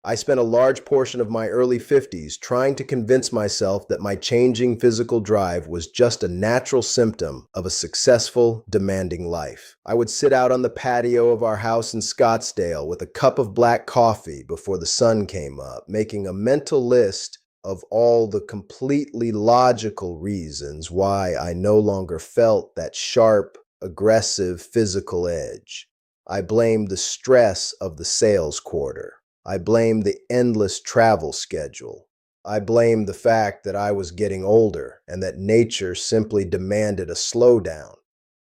I spent a large portion of my early 50s trying to convince myself that my changing physical drive was just a natural symptom of a successful, demanding life. I would sit out on the patio of our house in Scottsdale with a cup of black coffee before the sun came up, making a mental list of all the completely logical reasons why I no longer felt that sharp, aggressive physical edge. I blamed the stress of the sales quarter. I blamed the endless travel schedule. I blamed the fact that I was getting older and that nature simply demanded a slowdown.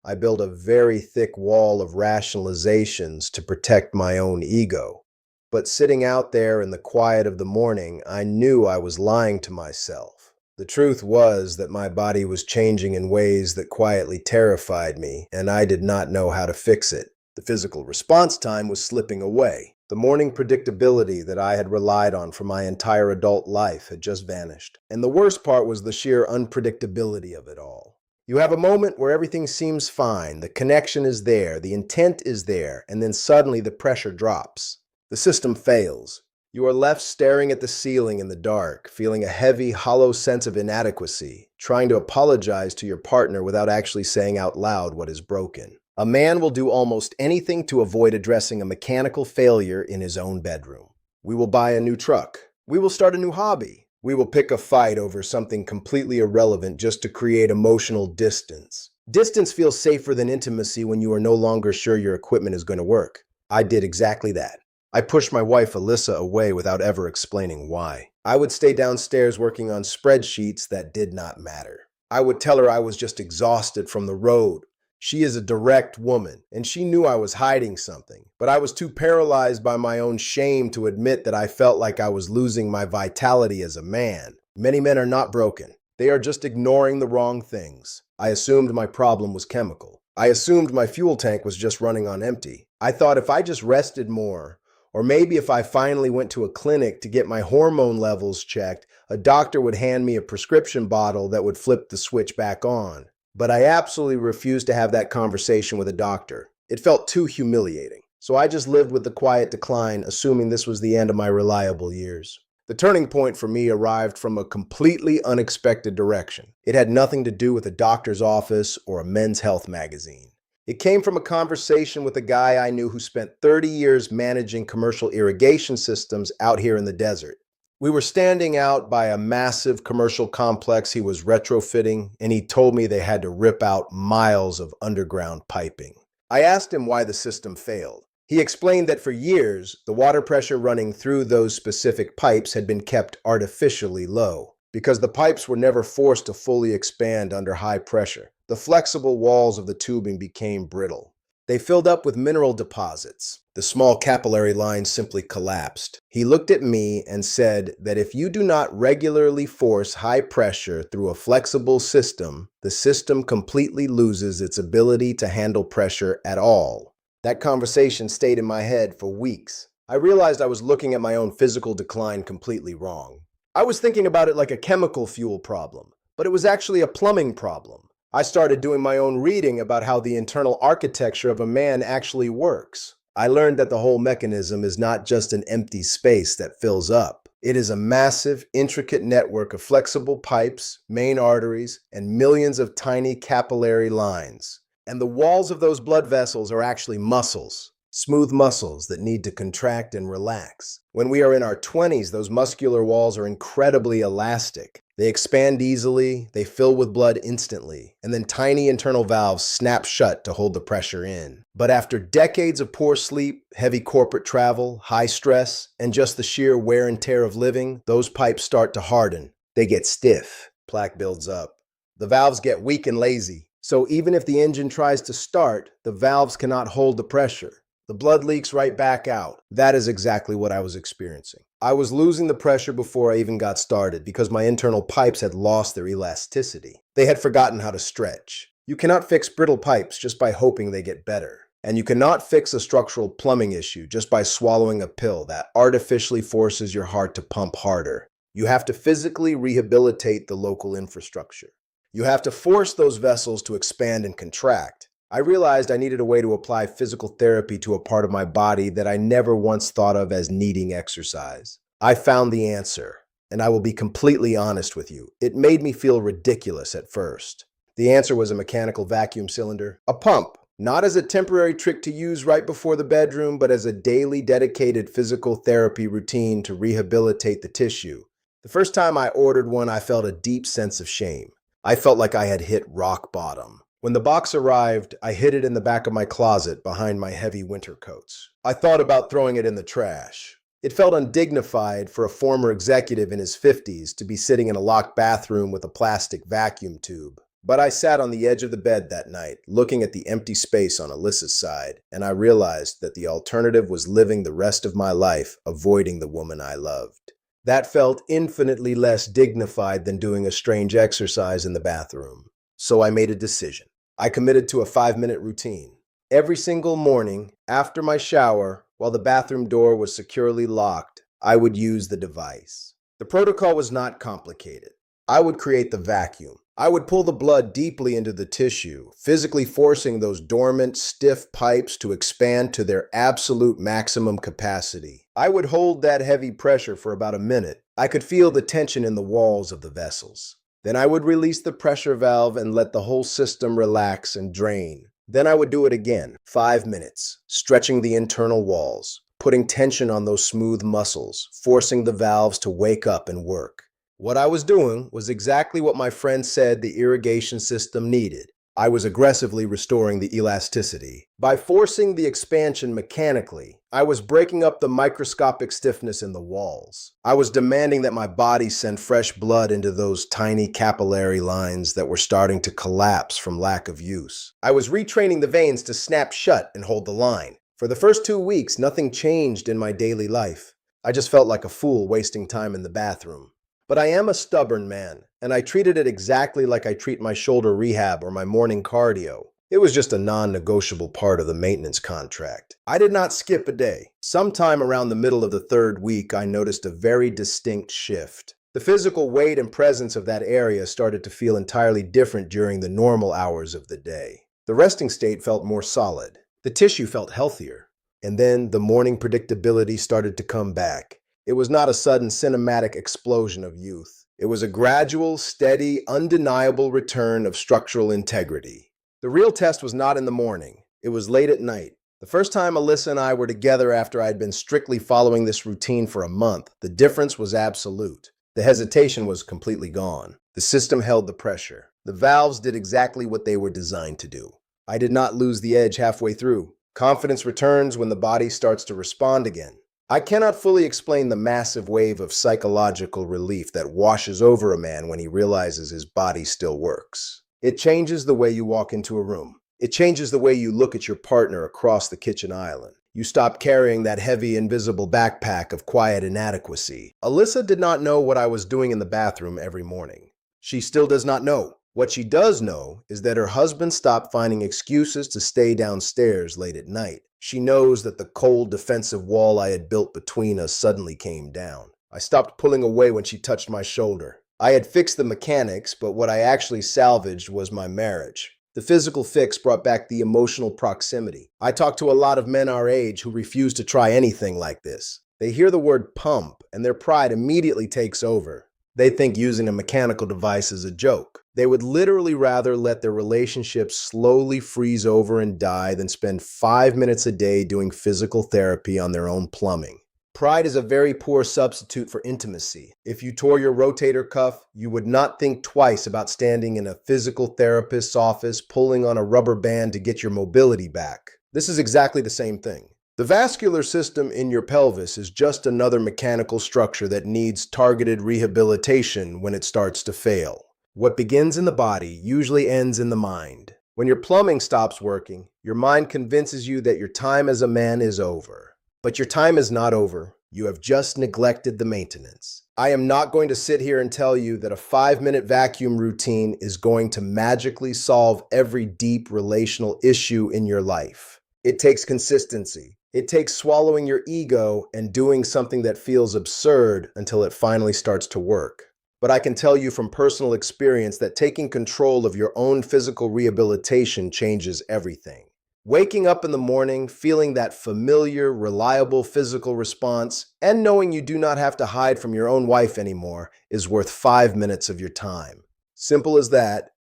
I built a very thick wall of rationalizations to protect my own ego. But sitting out there in the quiet of the morning, I knew I was lying to myself. The truth was that my body was changing in ways that quietly terrified me, and I did not know how to fix it. The physical response time was slipping away. The morning predictability that I had relied on for my entire adult life had just vanished. And the worst part was the sheer unpredictability of it all. You have a moment where everything seems fine, the connection is there, the intent is there, and then suddenly the pressure drops. The system fails. You are left staring at the ceiling in the dark, feeling a heavy, hollow sense of inadequacy, trying to apologize to your partner without actually saying out loud what is broken. A man will do almost anything to avoid addressing a mechanical failure in his own bedroom. We will buy a new truck. We will start a new hobby. We will pick a fight over something completely irrelevant just to create emotional distance. Distance feels safer than intimacy when you are no longer sure your equipment is going to work. I did exactly that. I pushed my wife Alyssa away without ever explaining why. I would stay downstairs working on spreadsheets that did not matter. I would tell her I was just exhausted from the road. She is a direct woman, and she knew I was hiding something, but I was too paralyzed by my own shame to admit that I felt like I was losing my vitality as a man. Many men are not broken. They are just ignoring the wrong things. I assumed my problem was chemical. I assumed my fuel tank was just running on empty. I thought if I just rested more, or maybe if I finally went to a clinic to get my hormone levels checked, a doctor would hand me a prescription bottle that would flip the switch back on. But I absolutely refused to have that conversation with a doctor. It felt too humiliating. So I just lived with the quiet decline, assuming this was the end of my reliable years. The turning point for me arrived from a completely unexpected direction. It had nothing to do with a doctor's office or a men's health magazine. It came from a conversation with a guy I knew who spent 30 years managing commercial irrigation systems out here in the desert. We were standing out by a massive commercial complex he was retrofitting, and he told me they had to rip out miles of underground piping. I asked him why the system failed. He explained that for years, the water pressure running through those specific pipes had been kept artificially low, because the pipes were never forced to fully expand under high pressure. The flexible walls of the tubing became brittle. They filled up with mineral deposits. The small capillary lines simply collapsed. He looked at me and said that if you do not regularly force high pressure through a flexible system, the system completely loses its ability to handle pressure at all. That conversation stayed in my head for weeks. I realized I was looking at my own physical decline completely wrong. I was thinking about it like a chemical fuel problem, but it was actually a plumbing problem. I started doing my own reading about how the internal architecture of a man actually works. I learned that the whole mechanism is not just an empty space that fills up. It is a massive, intricate network of flexible pipes, main arteries, and millions of tiny capillary lines. And the walls of those blood vessels are actually muscles. Smooth muscles that need to contract and relax. When we are in our 20s, those muscular walls are incredibly elastic. They expand easily, they fill with blood instantly, and then tiny internal valves snap shut to hold the pressure in. But after decades of poor sleep, heavy corporate travel, high stress, and just the sheer wear and tear of living, those pipes start to harden. They get stiff. Plaque builds up. The valves get weak and lazy. So even if the engine tries to start, the valves cannot hold the pressure. The blood leaks right back out. That is exactly what I was experiencing. I was losing the pressure before I even got started because my internal pipes had lost their elasticity. They had forgotten how to stretch. You cannot fix brittle pipes just by hoping they get better. And you cannot fix a structural plumbing issue just by swallowing a pill that artificially forces your heart to pump harder. You have to physically rehabilitate the local infrastructure. You have to force those vessels to expand and contract. I realized I needed a way to apply physical therapy to a part of my body that I never once thought of as needing exercise. I found the answer, and I will be completely honest with you. It made me feel ridiculous at first. The answer was a mechanical vacuum cylinder, a pump, not as a temporary trick to use right before the bedroom, but as a daily dedicated physical therapy routine to rehabilitate the tissue. The first time I ordered one, I felt a deep sense of shame. I felt like I had hit rock bottom. When the box arrived, I hid it in the back of my closet behind my heavy winter coats. I thought about throwing it in the trash. It felt undignified for a former executive in his 50s to be sitting in a locked bathroom with a plastic vacuum tube. But I sat on the edge of the bed that night, looking at the empty space on Alyssa's side, and I realized that the alternative was living the rest of my life avoiding the woman I loved. That felt infinitely less dignified than doing a strange exercise in the bathroom. So I made a decision. I committed to a 5-minute routine. Every single morning, after my shower, while the bathroom door was securely locked, I would use the device. The protocol was not complicated. I would create the vacuum. I would pull the blood deeply into the tissue, physically forcing those dormant, stiff pipes to expand to their absolute maximum capacity. I would hold that heavy pressure for about a minute. I could feel the tension in the walls of the vessels. Then I would release the pressure valve and let the whole system relax and drain. Then I would do it again, 5 minutes, stretching the internal walls, putting tension on those smooth muscles, forcing the valves to wake up and work. What I was doing was exactly what my friend said the irrigation system needed. I was aggressively restoring the elasticity. By forcing the expansion mechanically, I was breaking up the microscopic stiffness in the walls. I was demanding that my body send fresh blood into those tiny capillary lines that were starting to collapse from lack of use. I was retraining the veins to snap shut and hold the line. For the first 2 weeks, nothing changed in my daily life. I just felt like a fool wasting time in the bathroom. But I am a stubborn man, and I treated it exactly like I treat my shoulder rehab or my morning cardio. It was just a non-negotiable part of the maintenance contract. I did not skip a day. Sometime around the middle of the 3rd week, I noticed a very distinct shift. The physical weight and presence of that area started to feel entirely different during the normal hours of the day. The resting state felt more solid. The tissue felt healthier. And then the morning predictability started to come back. It was not a sudden cinematic explosion of youth. It was a gradual, steady, undeniable return of structural integrity. The real test was not in the morning. It was late at night. The first time Alyssa and I were together after I had been strictly following this routine for a month, the difference was absolute. The hesitation was completely gone. The system held the pressure. The valves did exactly what they were designed to do. I did not lose the edge halfway through. Confidence returns when the body starts to respond again. I cannot fully explain the massive wave of psychological relief that washes over a man when he realizes his body still works. It changes the way you walk into a room. It changes the way you look at your partner across the kitchen island. You stop carrying that heavy, invisible backpack of quiet inadequacy. Alyssa did not know what I was doing in the bathroom every morning. She still does not know. What she does know is that her husband stopped finding excuses to stay downstairs late at night. She knows that the cold defensive wall I had built between us suddenly came down. I stopped pulling away when she touched my shoulder. I had fixed the mechanics, but what I actually salvaged was my marriage. The physical fix brought back the emotional proximity. I talk to a lot of men our age who refuse to try anything like this. They hear the word pump, and their pride immediately takes over. They think using a mechanical device is a joke. They would literally rather let their relationship slowly freeze over and die than spend 5 minutes a day doing physical therapy on their own plumbing. Pride is a very poor substitute for intimacy. If you tore your rotator cuff, you would not think twice about standing in a physical therapist's office pulling on a rubber band to get your mobility back. This is exactly the same thing. The vascular system in your pelvis is just another mechanical structure that needs targeted rehabilitation when it starts to fail. What begins in the body usually ends in the mind. When your plumbing stops working, your mind convinces you that your time as a man is over. But your time is not over. You have just neglected the maintenance. I am not going to sit here and tell you that a 5-minute vacuum routine is going to magically solve every deep relational issue in your life. It takes consistency. It takes swallowing your ego and doing something that feels absurd until it finally starts to work. but I can tell you from personal experience that taking control of your own physical rehabilitation changes everything. Waking up in the morning, feeling that familiar, reliable physical response, and knowing you do not have to hide from your own wife anymore is worth 5 minutes of your time. Simple as that,